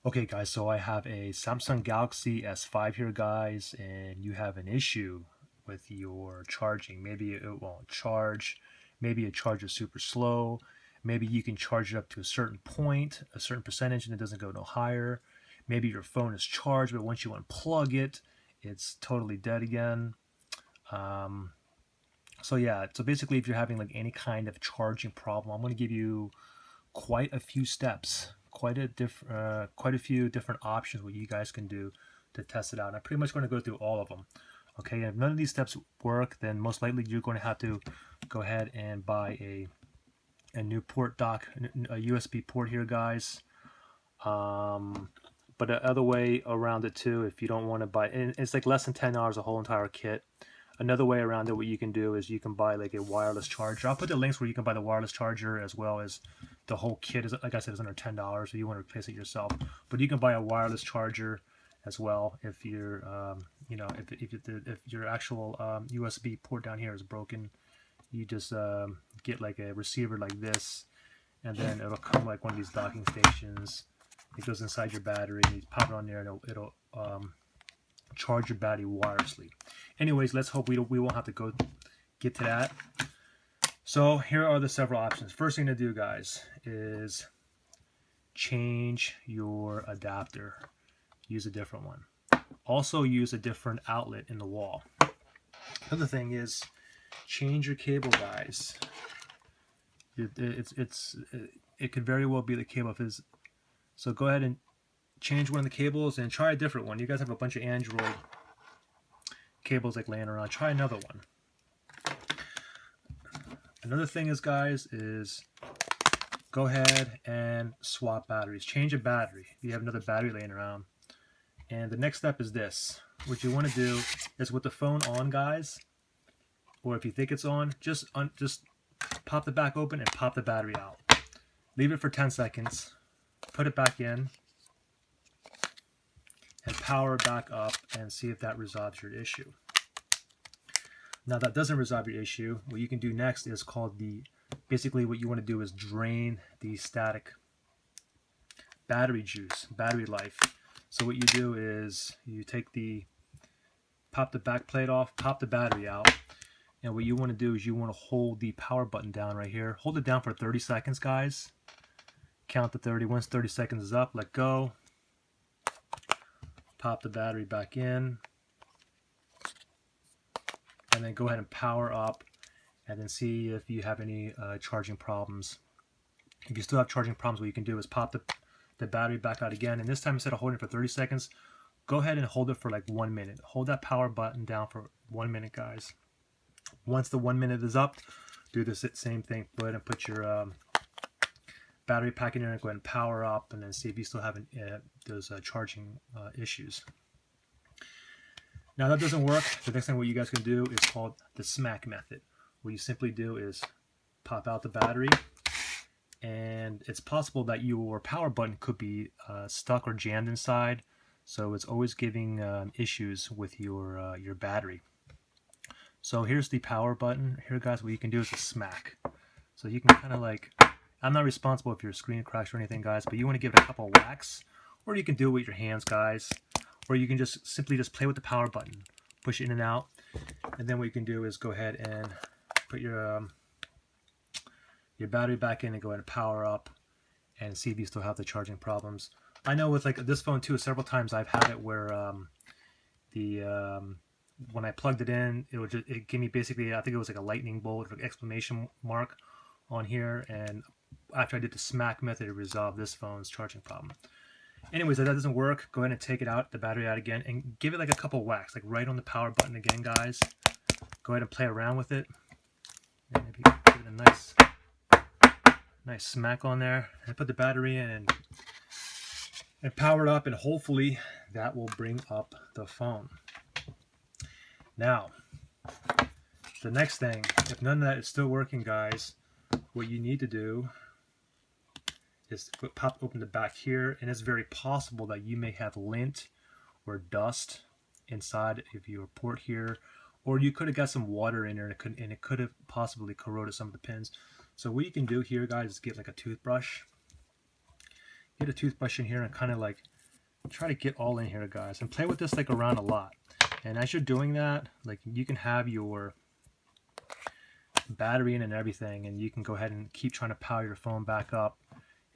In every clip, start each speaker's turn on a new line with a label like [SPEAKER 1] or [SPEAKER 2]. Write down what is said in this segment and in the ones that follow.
[SPEAKER 1] Okay guys, so I have a Samsung Galaxy S5 here guys, and you have an issue with your charging. Maybe it won't charge, maybe it charges super slow, maybe you can charge it up to a certain point, a certain percentage, and it doesn't go no higher. Maybe your phone is charged, but once you unplug it, it's totally dead again. Um, so yeah, so basically if you're having like any kind of charging problem, I'm going to give you quite a few steps, quite a few different options what you guys can do to test it out. And I'm pretty much going to go through all of them. Okay, and if none of these steps work, then most likely you're going to have to go ahead and buy a new port dock, a USB port here, guys. But the other way around it too, if you don't want to buy, and it's like less than $10 a whole entire kit. Another way around it, what you can do is you can buy like a wireless charger. I'll put the links where you can buy the wireless charger as well as the whole kit. Is like I said, is under $10, so you want to replace it yourself. But you can buy a wireless charger as well if you're, if your actual USB port down here is broken. You just get like a receiver like this, and then it'll come like one of these docking stations. It goes inside your battery. You pop it on there, and it'll charge your battery wirelessly. Anyways, let's hope we won't have to get to that. So here are the several options. First thing to do, guys, is change your adapter. Use a different one. Also use a different outlet in the wall. Another thing is change your cable, guys. It could very well be the cable is. So go ahead and change one of the cables and try a different one. You guys have a bunch of Android cables like laying around. Try another one. Another thing is, guys, is go ahead and swap batteries. Change a battery if you have another battery laying around. And the next step is this. What you want to do is with the phone on, guys, or if you think it's on, just pop the back open and pop the battery out. Leave it for 10 seconds. Put it back in. And power it back up and see if that resolves your issue. Now that doesn't resolve your issue, what you can do next is called basically what you want to do is drain the static battery juice, battery life. So what you do is you pop the back plate off, pop the battery out, and what you want to do is you want to hold the power button down right here. Hold it down for 30 seconds, guys. Count to 30. Once 30 seconds is up, let go. Pop the battery back in, and then go ahead and power up, and then see if you have any charging problems. If you still have charging problems, what you can do is pop the battery back out again, and this time instead of holding it for 30 seconds, go ahead and hold it for like 1 minute. Hold that power button down for 1 minute, guys. Once the 1 minute is up, do the same thing. Go ahead and put your battery pack in there and go ahead and power up, and then see if you still have those charging issues. Now that doesn't work. The next thing what you guys can do is called the smack method. What you simply do is pop out the battery, and it's possible that your power button could be stuck or jammed inside, so it's always giving issues with your battery. So here's the power button. Here, guys, what you can do is a smack. So you can kind of like, I'm not responsible if your screen cracks or anything, guys, but you want to give it a couple of whacks, or you can do it with your hands, guys, or you can just simply play with the power button, push it in and out, and then what you can do is go ahead and put your battery back in and go ahead and power up and see if you still have the charging problems. I know with like this phone too, several times I've had it where when I plugged it in, it gave me basically, I think it was like a lightning bolt or exclamation mark on here, and after I did the smack method, it resolved this phone's charging problem. Anyways, if that doesn't work, go ahead and take it out, the battery out again, and give it like a couple whacks, like right on the power button again, guys. Go ahead and play around with it, and maybe give it a nice smack on there, and put the battery in and power it up, and hopefully that will bring up the phone. Now, the next thing, if none of that is still working, guys, what you need to do is pop open the back here, and it's very possible that you may have lint or dust inside of your port here, or you could have got some water in there, and it could have possibly corroded some of the pins. So what you can do here, guys, is get like a toothbrush. Get a toothbrush in here and kind of like try to get all in here, guys, and play with this like around a lot. And as you're doing that, like you can have your battery in and everything, and you can go ahead and keep trying to power your phone back up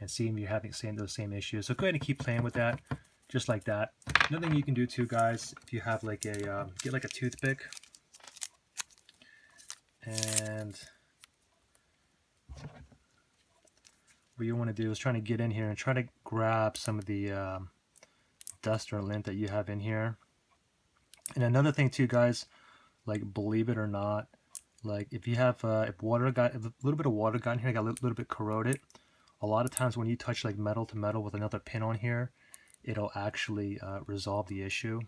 [SPEAKER 1] and see if you're having those same issues. So go ahead and keep playing with that, just like that. Another thing you can do too, guys, if you have like a get like a toothpick, and what you want to do is trying to get in here and try to grab some of the dust or lint that you have in here. And another thing too, guys, like believe it or not, like if you have if a little bit of water got in here, got a little bit corroded, a lot of times when you touch like metal to metal with another pin on here, it'll actually resolve the issue.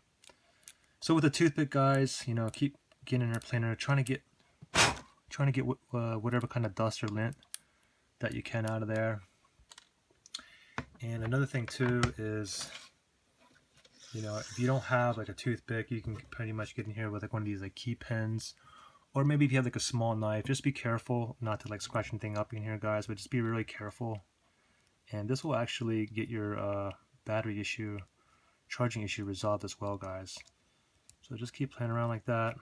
[SPEAKER 1] So with the toothpick, guys, you know, keep getting in there, playing there, trying to get whatever kind of dust or lint that you can out of there. And another thing too is, you know, if you don't have like a toothpick, you can pretty much get in here with like one of these like key pins, or maybe if you have like a small knife, just be careful not to like scratch anything up in here, guys, but just be really careful. And this will actually get your battery issue, charging issue resolved as well, guys. So just keep playing around like that.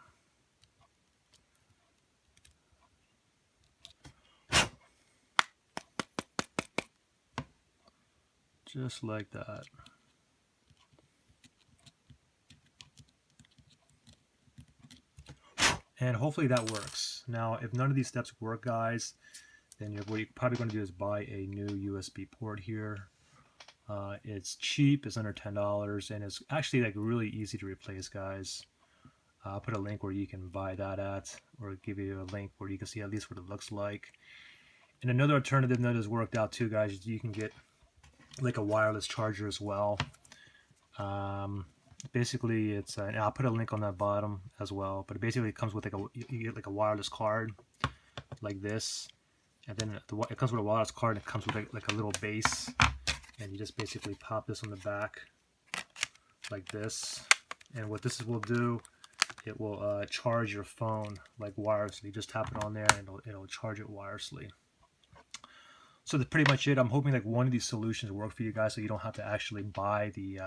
[SPEAKER 1] Just like that. And hopefully that works. Now, if none of these steps work, guys, then what you're probably going to do is buy a new USB port here. It's cheap, it's under $10, and it's actually like really easy to replace, guys. I'll put a link where you can buy that at, or give you a link where you can see at least what it looks like. And another alternative that has worked out too, guys, is you can get like a wireless charger as well. Basically, it's and I'll put a link on that bottom as well. But basically, it comes with like you get like a wireless card, like this, and then it comes with a wireless card. And it comes with like a little base, and you just basically pop this on the back, like this. And what this will do, it will charge your phone like wirelessly. Just tap it on there, and it'll charge it wirelessly. So that's pretty much it. I'm hoping like one of these solutions work for you guys, so you don't have to actually buy the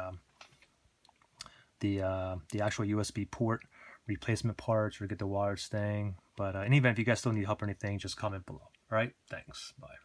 [SPEAKER 1] actual USB port replacement parts or get the wires thing. But in any event, if you guys still need help or anything, just comment below. All right, thanks. Bye.